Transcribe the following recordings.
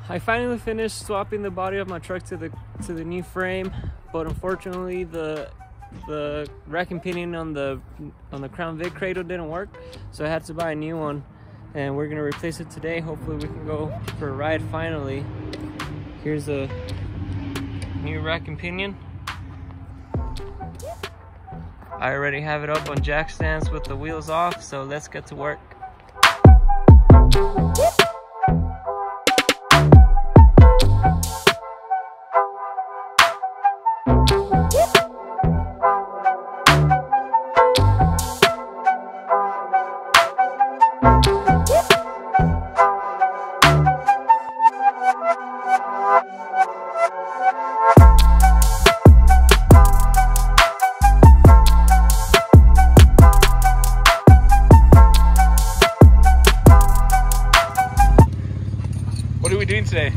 I finally finished swapping the body of my truck to the new frame, but unfortunately the rack and pinion on the Crown Vic cradle didn't work, so I had to buy a new one, and we're gonna replace it today. Hopefully we can go for a ride finally. Here's a new rack and pinion. I already have it up on jack stands with the wheels off, so let's get to work. What are we doing today?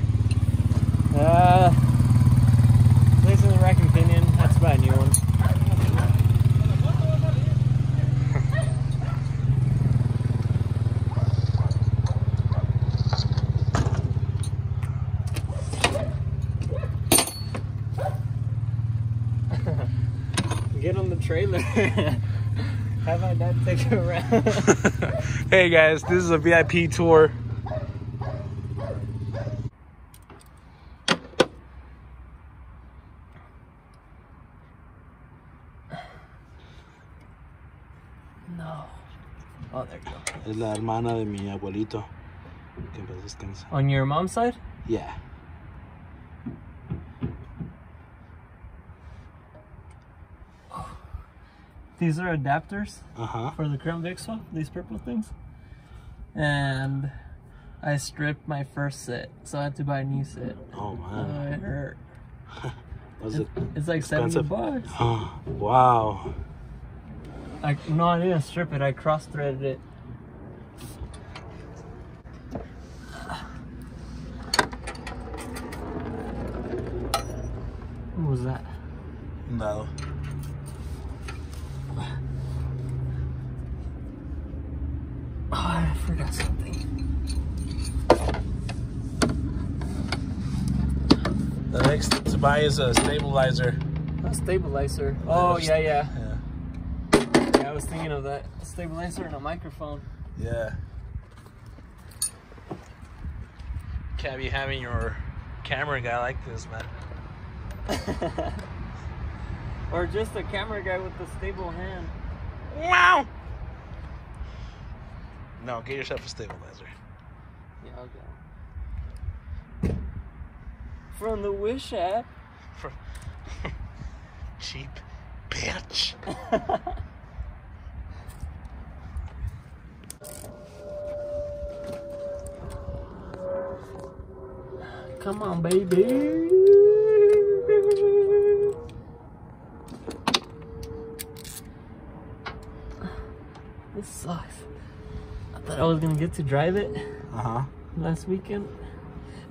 Placing the rack and pinion. That's about a new one. Get on the trailer. Have my dad take you around. Hey guys, this is a VIP tour. No. Oh, there you go. Es la hermana de mi abuelito. Que en paz descanse. On your mom's side? Yeah. These are adapters Uh-huh. for the Crown Vic swap, these purple things. And I stripped my first set, so I had to buy a new set. Oh man. It hurt. Was it It's like expensive? $70. Oh, wow. No, I didn't strip it, I cross-threaded it. What was that? No. Oh, I forgot something. The next thing to buy is a stabilizer. A stabilizer. Oh, yeah. Yeah. Yeah, I was thinking of that. A stabilizer and a microphone. Yeah. Can't be having your camera guy like this, man. Or just a camera guy with a stable hand. Wow. No, get yourself a stabilizer. Yeah, okay. From the Wish app. Cheap bitch. Come on, baby. This sucks. I thought I was gonna get to drive it last weekend,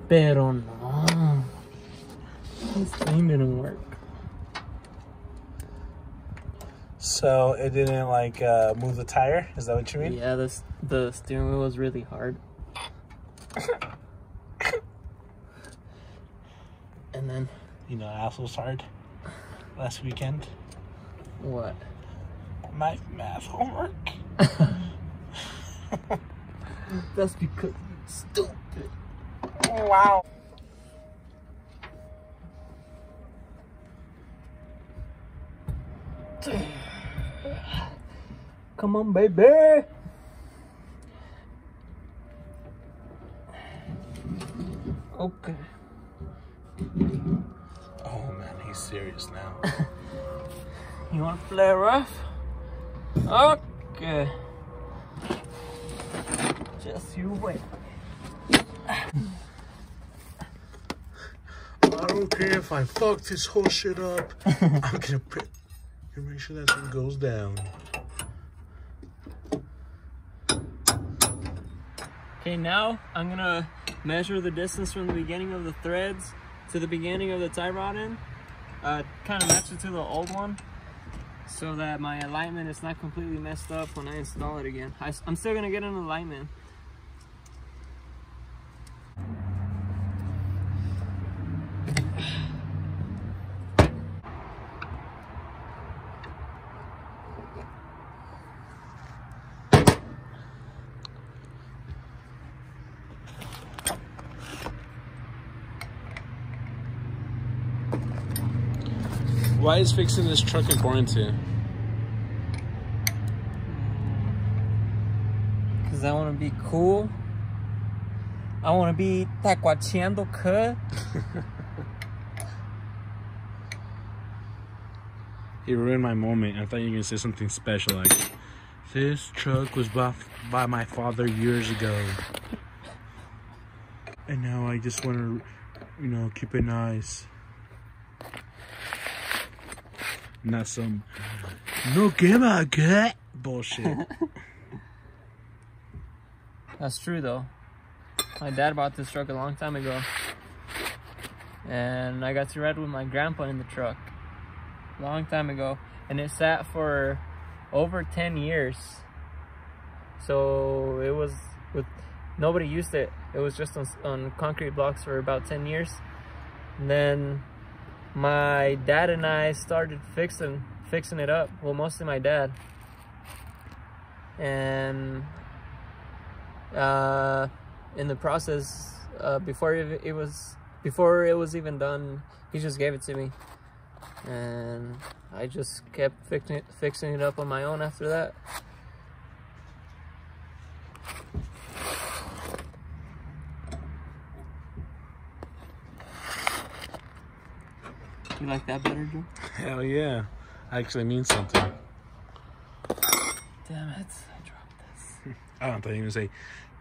pero no. This thing didn't work. So it didn't like move the tire? Is that what you mean? Yeah, the steering wheel was really hard. And then, You know, ass was hard last weekend. what? My math homework. That's because you're stupid. Wow. Come on, baby. Okay. Oh man, he's serious now. You want to play rough? Okay. Just you wait. I don't care if I fuck this whole shit up. I'm gonna make sure that thing goes down. Okay, now I'm gonna measure the distance from the beginning of the threads to the beginning of the tie rod end. Kind of match it to the old one so that my alignment is not completely messed up when I install it again. I'm still gonna get an alignment. Why is fixing this truck important to you? Because I want to be cool. I want to be taquacheando cut. You ruined my moment. I thought you were gonna say something special like, this truck was bought by my father years ago. And now I just want to, you know, keep it nice. Not some, no quema cut bullshit. That's true though. My dad bought this truck a long time ago. And I got to ride with my grandpa in the truck. Long time ago. And it sat for over 10 years. So it was with nobody used it. It was just on concrete blocks for about 10 years. And then my dad and I started fixing it up. Well, mostly my dad. And in the process, before it was even done, he just gave it to me, and I just kept fixing it up on my own after that. You like that better, Joe? Hell yeah. Actually means something. Damn it, I dropped this. I don't thought you were gonna say,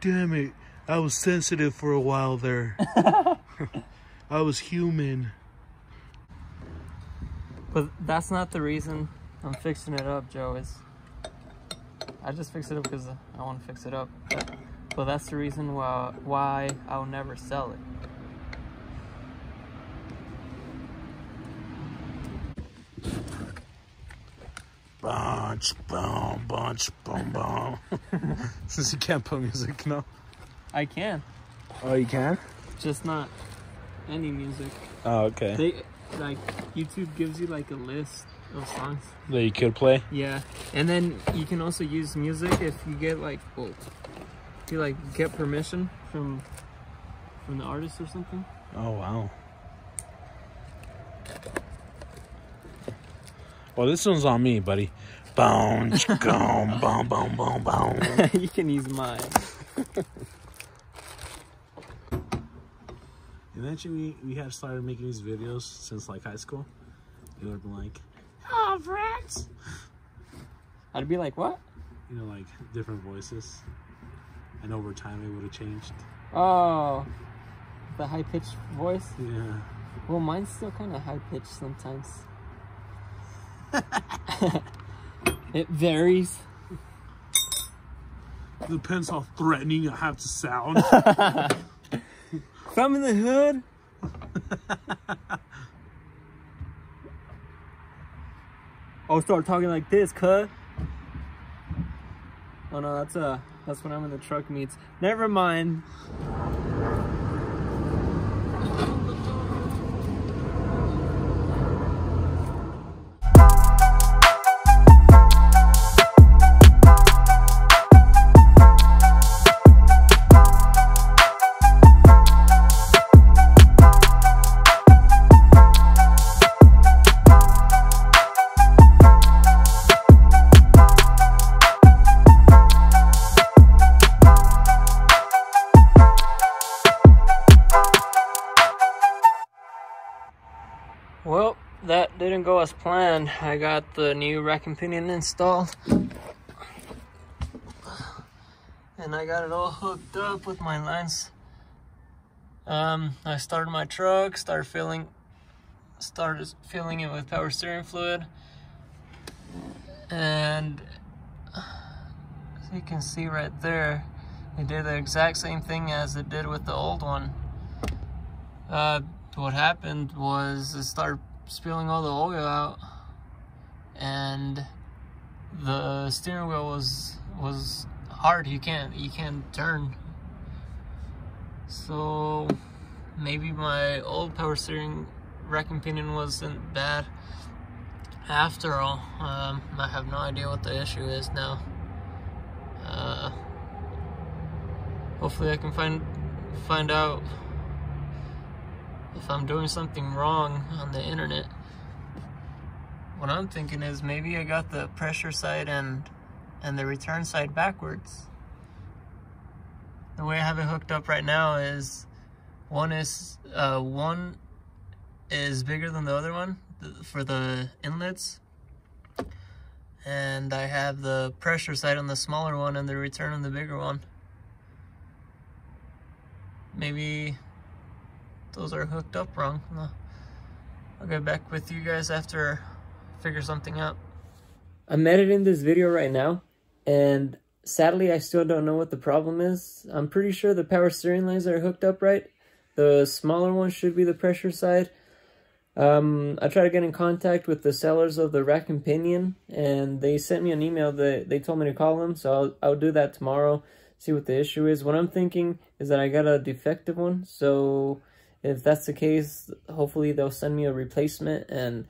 damn it, I was sensitive for a while there. I was human. But that's not the reason I'm fixing it up, Joe. I just fix it up because I want to fix it up. But that's the reason why I'll never sell it. Bunch, boom, bunch, boom, boom. Since you can't put music, no? I can. Oh, you can? Just not any music. Oh, okay. Like, YouTube gives you like a list of songs That you could play? Yeah. And then you can also use music if you get like, well, if you like get permission from the artist or something. Oh, wow. Well, this one's on me, buddy. Boom, boom, boom, boom, boom, boom. You can use mine. Eventually, we have started making these videos since like high school. It would have been like, oh, friends. I'd be like, what? You know, like different voices. And over time, it would have changed. Oh, the high-pitched voice? Yeah. Well, mine's still kind of high-pitched sometimes. It varies. Depends how threatening I have to sound. If I'm in the hood. I'll start talking like this, cut. Oh no, that's when I'm in the truck meets. Never mind. that didn't go as planned. I got the new rack and pinion installed, and I got it all hooked up with my lines. I started my truck, started filling it with power steering fluid, and as you can see right there, it did the exact same thing as it did with the old one. What happened was it started spilling all the oil out, and the steering wheel was hard. You can't turn. So maybe my old power steering rack and pinion wasn't bad after all. I have no idea what the issue is now. Hopefully I can find out if I'm doing something wrong on the internet. What I'm thinking is maybe I got the pressure side and the return side backwards. The way I have it hooked up right now is one is bigger than the other one for the inlets, and I have the pressure side on the smaller one and the return on the bigger one. Maybe those are hooked up wrong. I'll get back with you guys after I figure something out. I'm editing this video right now, and sadly I still don't know what the problem is. I'm pretty sure the power steering lines are hooked up right. The smaller one should be the pressure side. I tried to get in contact with the sellers of the rack and pinion, and they sent me an email that they told me to call them, so I'll do that tomorrow, see what the issue is. What I'm thinking is that I got a defective one, so if that's the case, hopefully they'll send me a replacement, and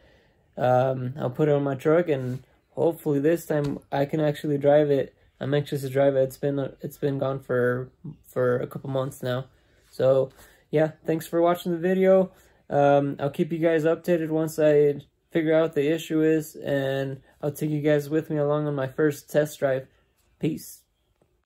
I'll put it on my truck, and hopefully this time I can actually drive it. I'm anxious to drive it. It's been gone for a couple months now. So yeah, thanks for watching the video. I'll keep you guys updated once I figure out what the issue is, and I'll take you guys with me along on my first test drive. Peace.